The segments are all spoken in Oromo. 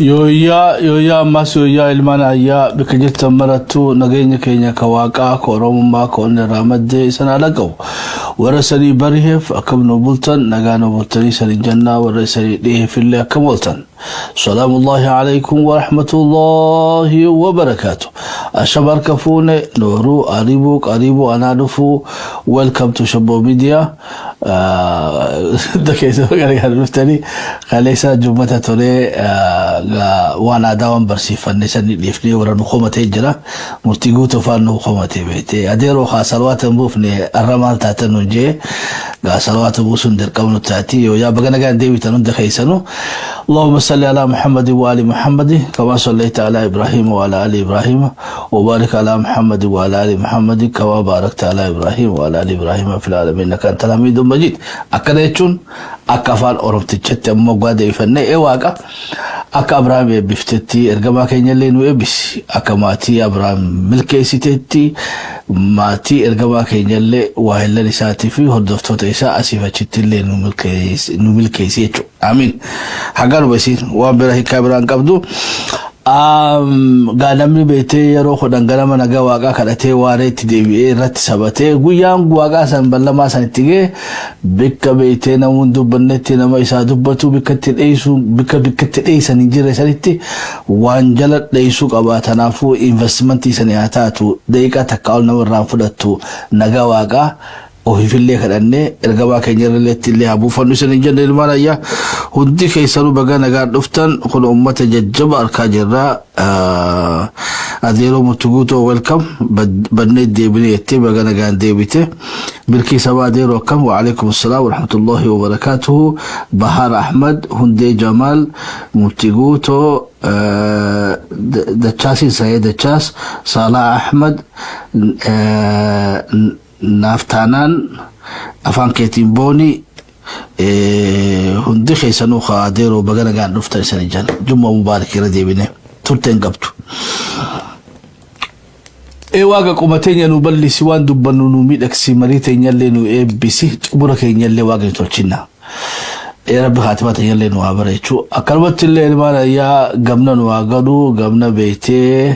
يويا ماس يويا المانا يا بكجت مرتو نغيني كينيا كواقع كوروم ما كون رامد سنة لقو ورسلي بريهف أكم نبولتن نغانو بولتني سن الجنة ورسلي ليه في الله كمولتن. سلام الله عليكم ورحمة الله وبركاته. أشبر كفون نورو قريبو أنا نفو welcome to شبو ميديا. دكيسو قال نفتني خليسا جمعة تولي وانا داوم برسيفا نسان ليفني ورا نخومة هجرة مرتقو تفان نخومة بيتي أديرو خاصلوات مبوفني الرمال تاتنو جي صلوات بوسن در كونو تاتي ويا بغنا كان ديوي تنون دخيسنو. اللهم صل على محمد وآل محمد كما صليت على إبراهيم وعلى آل إبراهيم وبارك على محمد وعلى آل محمد كما باركت على إبراهيم وعلى آل إبراهيم في العالمين إنك أنت حميد مجيد. أكنيتون أكفان أورمتشت مغاد يفني إيواقا أك أبراهيم بفتتي إرجما كينيا لينو إبس أكماتي أبراهيم ملكيسيتي ماتي إرجما كينيا لي وهلا لساتي في هردفتو تيسا أسيفتشت لي نملكيسيتو آمين. حقا بسين وابراهيم كابران قبضو غانمني بيتي يرو خدان غنما نغا واقا كدته واريت ديبي رت سبته غيان واقا سن بلما سنتيغي بك بيتي نوندو بنتي نما يسادبتو بكتديسو بكتديسن نجيره سنتي وانجلت ديسو قباتنافو انفستمنت سنياتاتو ديقا تكاول نوران فدتو نغا واقا وفي اللي خلاني الجوا كنير اللي أبو فنوس الإنجيل المالية هندي كيسرو بجانا قاعد دفتن كل أمة ججبا أركاجرا أديرو متجوتو ويلكم بني ديبني يتي بجانا قاعد ديبته بركي سوا ديرو كم وعليكم السلام ورحمة الله وبركاته. بهار أحمد هندي جمال متجوتو دتشاسي سيد دتشاس صلاح أحمد نافتانان أفان كيتين بوني هندي خيسانو خاديرو بغانا غان نفتر سنجان جمعة مبارك ردي بني تلتين قبتو واقع قومتين ينو بلي سوان دبانو نوميد اكسي مريتين يلينو بيسي تقبركين يلي واقع تولشينا رب خاتمات يلينو عبريشو أكرمت اللي المانا يا قمنا نواقعدو قمنا بيتي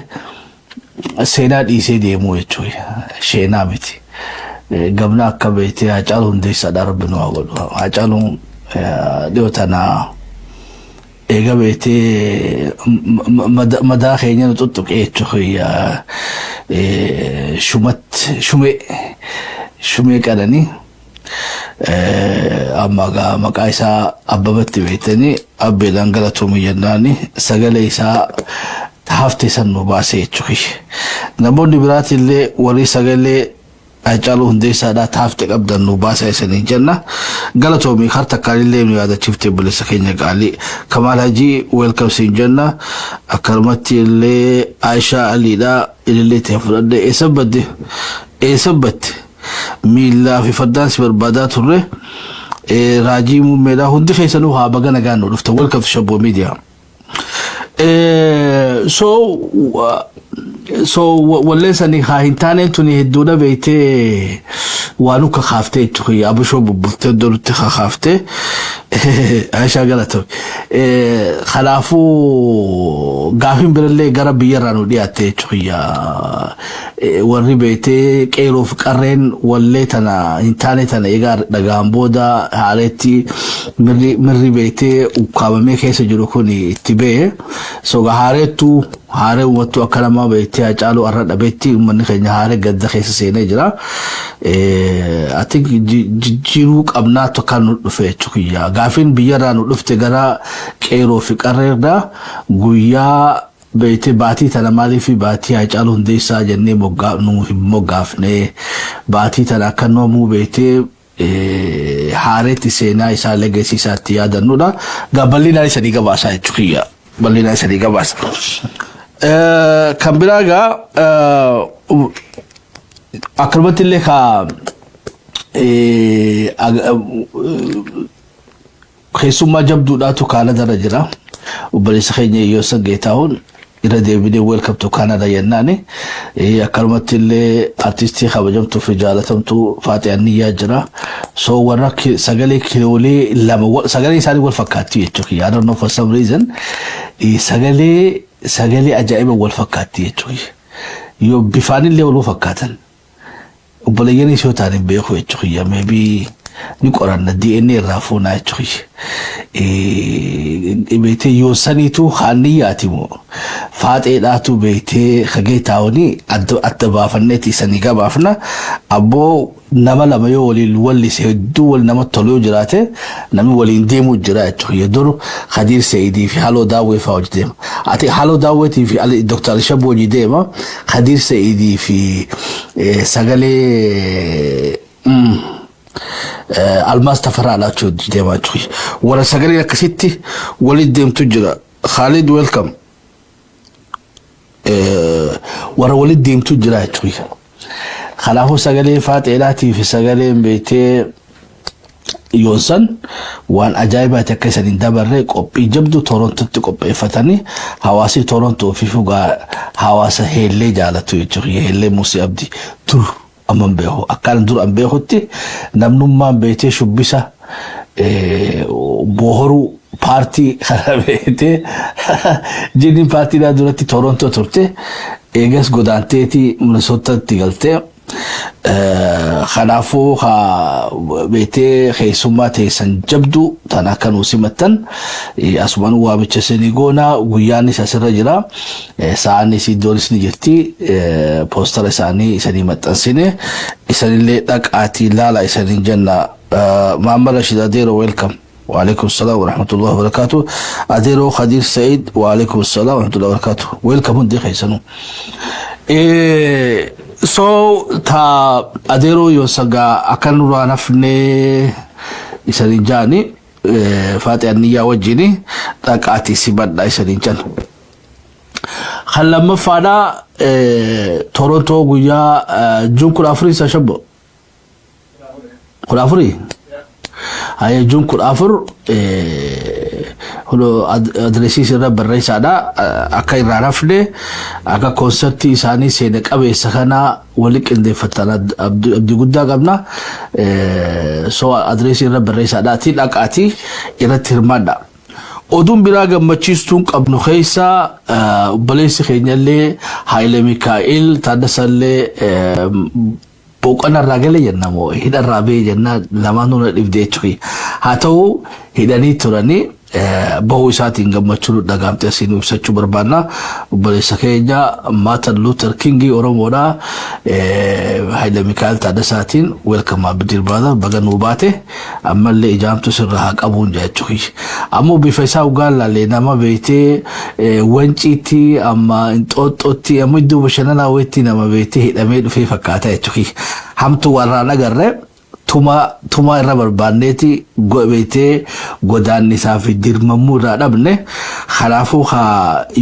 سينا ديسي ديمو يتشوي شينا ميتي قبنا كبيتي أجعلهم دي صدر بنو أولو أجعلهم ديوتنا إيجا بيتي مداخين ينطلق إيتشوي شمي كالاني أما مقايسا أبابت بيتني أبي لانقلتو ميجناني سقليسا تحفتي سنو باسي إيتشوي نموني براتي اللي وري سقلي أجعلوا هندي سادا تافتك أبدا نوباسا يسنين جنة قالتو مي خارتا قالي لي من هذا شفتي بلسكين قالي كمال هجي ويلكم سين جنة أكرمتي اللي عائشة علي دا اللي تفرد إسبت ميلا في فردان سبر بادات الري راجي مميلا هندي خيسانوها بغانا غانو رفتا ويلكم في شبو ميديا. so walesani khahintane tuni heduna beite wanu ka khafte tuki abusho bubulte dorutte khafte aisha galato khalafu gafin birle garabiyaranu diate tukiya warri beite qeyro fqarren walletana internetana igar dagamboda haleti mirri beite ukabame kaysa jiro kuni tibe so gaharetu هاري واتو أكلمه بيتي أجعله أرد بيتي من خير هاري قد خيس سيني جرا أتيك جيروك أبناء تكانو في تكيا غافين بيرانو لفتجرا كيرو في كارير دا غويا بيتي باتي تنامالي في باتي أجعله هندي ساجني مغافني باتي تناكنو مو بيتي هاري تسينا إسا لغسي ساتيا دنودا غابلينا إسا ديگا باسا تكيا بلينا إسا ديگا باسا كمبراغا أقربت اللي خا خيسو ما جب دودا تو كالا درجرا وبليس خيني يوسا جيتاون إلى ديفيدي ويلكم تو كندا يناني أكلمت اللي أرتستي خبجمتو في جالتمتو فاتي النية جرا سو وراك سجلي كيولي لما سجلي سالي والفكاتي يتوكي I don't know for some reason سجلي أجائب والفكاتي يتوكي يو بفاني اللي والفكاتن وبليني شو تاني بيخو يتوكي maybe نقرأنا DNA رافونا يتوكي بيتي يوسانيتو خانياتي مو فاتي لاتو بيتي خجي تاوني أتبافنتي سنيقا بافنا أبو نما لما يولي الولي سيدو والنما الطليو جراته نمي ولي انديمو جراته يدور خدير سيدي في حالو داوي فاوج ديما أتي حالو داوتي في الدكتور شابو جديما خدير سيدي في سغالي الماس تفرع لا تشود ديما تخي ولا سغالي لك ستي ولي ديم تجرا خالد ويلكم ورا ولي ديم تجرا تخي خلاهو سغالي فاتيلاتي في سغالي بيتي يونسن وان اجايبا تكسن اندبر قبي جبدو تورنتو تقبي فتني حواسي تورنتو في فوغا حواسه هيلي جالتو يجري هيلي موسي عبدي دور امم بهو اكان دور ام بهوتي نمنما بيتي شبيسا بوهرو بارتي خرابيتي جيني بارتي دا دورتي تورنتو ترتي ايغس غودانتيتي منسوتا تيغلتي خلافو خا بيتي خيسوما تيسن جبدو تانا كانوا سمتن اسمان وامچ سنيغونا غياني ساسر جرا ساني سي دورس نيجتي بوستر ساني سني متنسنه اسن لي دقاتي لالا اسن جنة محمد رشيد اديرو ويلكم وعليكم السلام ورحمة الله وبركاته اديرو خدير سعيد وعليكم السلام ورحمة الله وبركاته ويلكم دي خيسنو so ta adero yosaga akan ranafne isarinjani fati anniya wajini taqati sibadda isarinjan khalama fada toronto guya junkul afri sa shabbo kul afri ay junkul afur هلو أدرسي سر برئيس ada akai ranafne aka konserti sani senek abe sakana walik inde fatana abdi gudda qabna so adresi sir برئيس ada ti daqati ira tirmada odun bira gammachistun qabnu khaysa balesi khenyalle haile mikael tadasalle بوكنا الرجال ينامو هيدا الرابي جنا لمانو ندفديتشي هاتو هيداني تراني بوسات إنجم مشروع دعام تسينو سچو بربانا وبلسكينيا مارتن لوثر كينغي أورومونا هيدا ميكال تادساتين ويلكم عبدير برادر بغن وباته أما اللي إجام تسرحك أبون جاتشوي أمو بفيسا وقال لنا ما بيتي وانشيتي أما انتوتي أمو يدو بشنانا ويتي نما بيتي هيدا ميدو في فكاتا يتشوي همتو ورانا قرر tuma irra barbaanneeti go'beetee godaannisaa fi dirmamuu irraa dhabne kanaafuu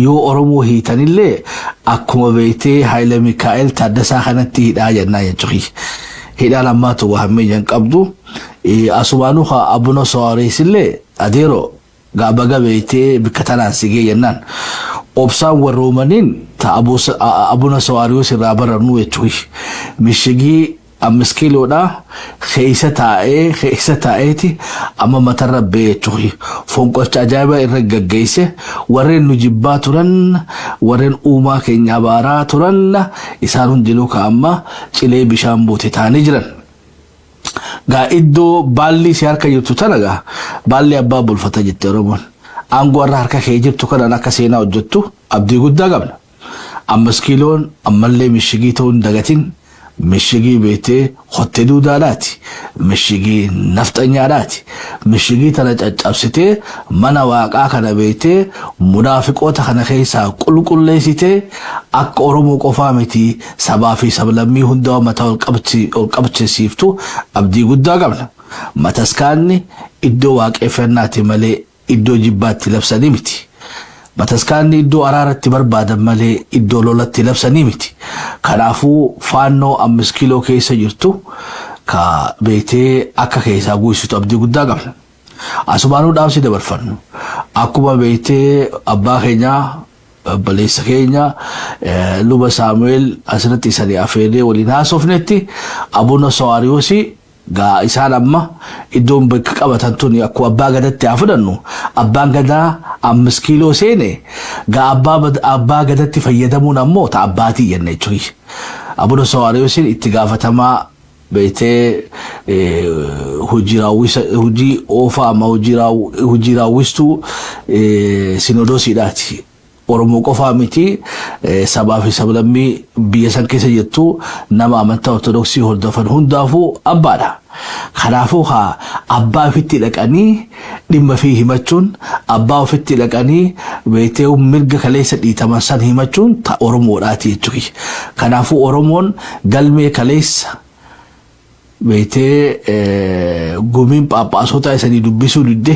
yoo oromoo hiitanillee akkuma beetee Haayile Mikaa'el Taaddasaa kanatti hidhaa jennaa jechuudha. Hidhaa lammaatu wahammeeyyan qabdu asumaanuu Abuna Sawaareesillee adeeroo gaabaga beetee bikka tanaan sigee jennaan obsaan warroomaniin Abuna Sawaariyoos irraa barannuu jechuudha. Mishigii أمسكيلو دا خيسة تاعتي أما متربي تشوي فونكو تجايبا الرجع جيسة ورين نجيبات رن ورين أوما كينيا بارات رن إسانون دلوكا أما تلي بشامبو تتاني جرن قائدو بالي سياركا يتوتانا بالي أباب الفتاة جترمون أنغو أرهاركا خيجب تكنا نكسينا وجدتو أبدي قد داقبنا أمسكيلون أما اللي مشيقيتون داقتين مشيجي بيتي خطدو دالاتي مشيجي نفتنياراتي مشيجي تلات أبسيتي منا واقع كان بيتي منافقوتا كان خيسا كل ليسيتي أك أورمو قفامتي سبا في سبلمي هندو متا والقبتي سيفتو أبدي قدا قبل ما تسكاني إدو واقع فناتي ملي إدو جباتي لبساني متي باتسكاني إدو أرارتي بربادا مالي إدو لولتي لبساني متي كنافو فانو أمس كيلو كيسا جرتو كا بيتي أكا كيسا قويسوتو أبدي قدا قبل أسوبانو داوسي دبر فانو أكوما بيتي أبا خينا بليس كينيا لوبا سامويل أسرتي سري أفيدي ولينا سوفنتي أبونا سواريوسي ga isaan amma iddoon bakka qabatan tuni akkuma abbaa gadatti afudannu abbaan gadaa 5 kiiloo seene ga abbaa gadatti fayyadamuun ammoo ta abbaatii jenne jechuudha. Abuna Sawaariyoosiin itti gaafatamaa beetee hojii oofaa ama hojii raawwistuu sinodoosiidhaati. Oromoo qofaa miti sabaa fi sablammii biyya san keessa jirtu nama amantaa ortodoksii hordofan hundaafuu abbaadha. Kanaafuu abbaa ofitti dhaqanii dhimma fi himachuun abbaa ofitti dhaqanii beetee mirga kaleessa dhiitaman san himachuun ta Oromoodhaati jechuudha. Kanaafuu Oromoon galmee kaleessa beetee gumiin paappaasota isanii dubbisuu didde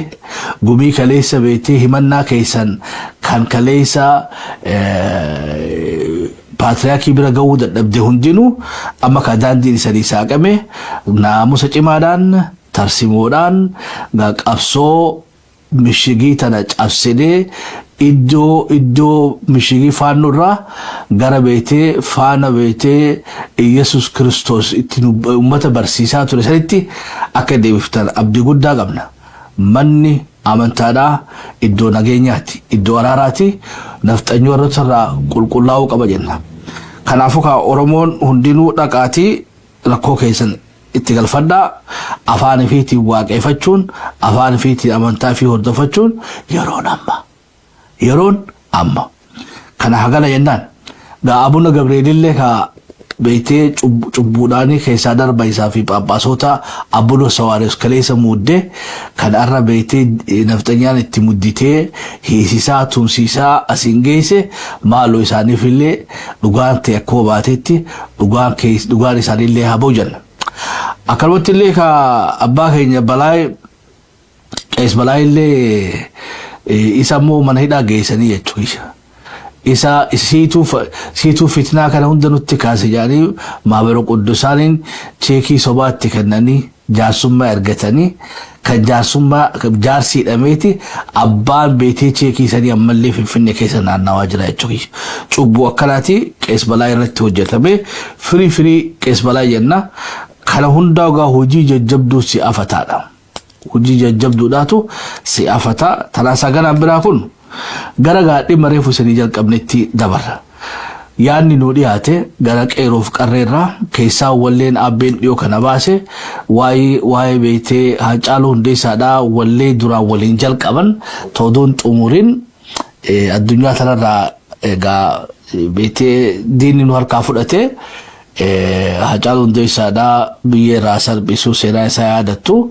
gumii kaleessa beetee himannaa keessan kan kaleessa paatriyaakii bira ga'uu dadhabde hundinuu amma ka daandiin isanii saaqame naamusa cimaadhaan tarsimoodhaan qabsoo mishigii tana cabsidee iddoo mishigii faanurraa gara beetee faana beetee Yesus Kristos itti ummata barsiisaa ture sanitti akka deebiftan abdii guddaa qabna. Manni amantaadhaa iddoo nageenyaati, iddoo araaraati, nafxanyoo irraa qulqullaa'uu qaba jenna. Kanaafuu Oromoon hundinuu dhaqaatii rakkoo keessan itti galfadhaa afaan fiitiin waaqeffachuun afaan fiitiin amantaa fi hordofachuun yeroon amma kana hagala jennaan gaa Abuna Gabreelillee ka beetee cubbuudhaanii keessaa darba isaa fi paappaasota Abuna Sawaariyoos kaleessa muddee kan arra beetee nafxanyaan itti mudditee hiisisaa tumsiisaa asiin geesse maaloo isaaniifillee dhugaan ta'e akkuma baatetti dhugaan isaaniillee haboo jenna. Akkanumatti illee ka abbaa keenya Qees Balaayillee isa immoo mana hidhaa geessanii jechuudha. Isa siituu fitnaa kana hunda nutti kaase jedhanii maabara quddusaaniin cheekii sobaatti kennanii jaarsummaa ergatanii kan jaarsii dhameeti abbaan beetee cheekii sanii ammallee Finfinnee keessa naannawaa jira jechuudha. Cubbuu akkanaati Qees Balaay irratti hojjetame firii Qees Balaay jenna. Kana hundaa gaa hojii jajjabduu si afataadha. Hojii jajjabduudhaatu si afataa tanaasaa ganaan biraa kun gara gaadhii mareefu sanii jalqabnetti dabarra. Yaanni nuu dhiyaate gara qeeroof qarreerraa keessaa walleen abbeen dhiyoo kana baase waa'ee beetee Haacaaluu Hundeessaadhaa wallee duraan waliin jalqaban toodoon xumuriin addunyaa tanarraa egaa beetee diinni nu harkaa fudhatee Haacaaluu Hundeessaadhaa biyyeerraa salphisuu seenaa isaa yaadattu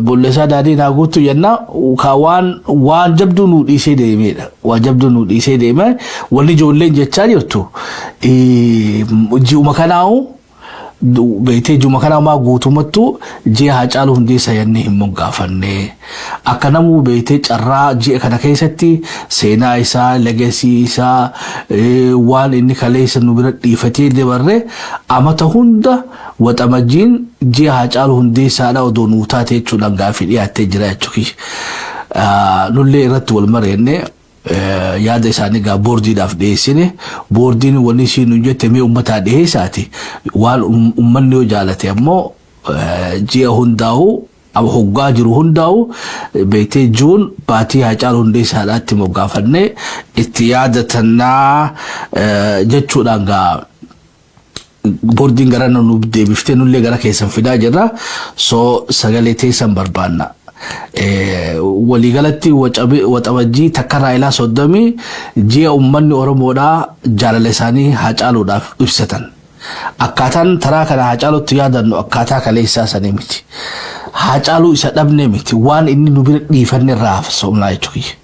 Bulleessaa Daadhii Naaguutu jenna waan jabduu nuu dhiisee deemedha. Waan jabduu nuu dhiisee deeme walli ijoolleen jechaa jirtu ji'uma kanaa'u beetee ji'uma kanaa maa guutumattu ji'a Haacaaluu Hundeessaa jennee hin moggaafanne akka namuu beetee carraa ji'a kana keessatti seenaa isaa legasii isaa waan inni kaleessa nu bira dhiifatee dabarre amata hunda waxamajjiin ji'a Haacaaluu Hundeessaadhaa odoo nuu taate jechuudhaan gaaffii dhiyaattee jira jechuudha. Nullee irratti wal mareenne yaada isaanii gaa boordiidhaaf dhiyeessine boordiin wanni isiin nu jette mee uummataa dhiyeessaati waan uummanni yoo jaalate ammoo ji'a hundaa'u hoggaa jiru hundaa'u beetee juun baatii Haacaaluu Hundeessaadhaatti moggaafanne itti yaadatannaa jechuudhaan gaa boordiin gara nu deebiftee nullee gara keessan fidaa jirra soo sagalee teessan barbaanna. Waliigalatti waxabajjii takkarraa ilaa 30 ji'a uummanni Oromoodhaa jaalala isaanii Haacaaluudhaaf ibsatan. Akkaataan taraa kana Haacaaluutti yaadannu akkaataa kaleessaa sanii miti. Haacaaluu isa dhabne miti waan inni nu bira dhiifanne irraa somnaa jechuudha.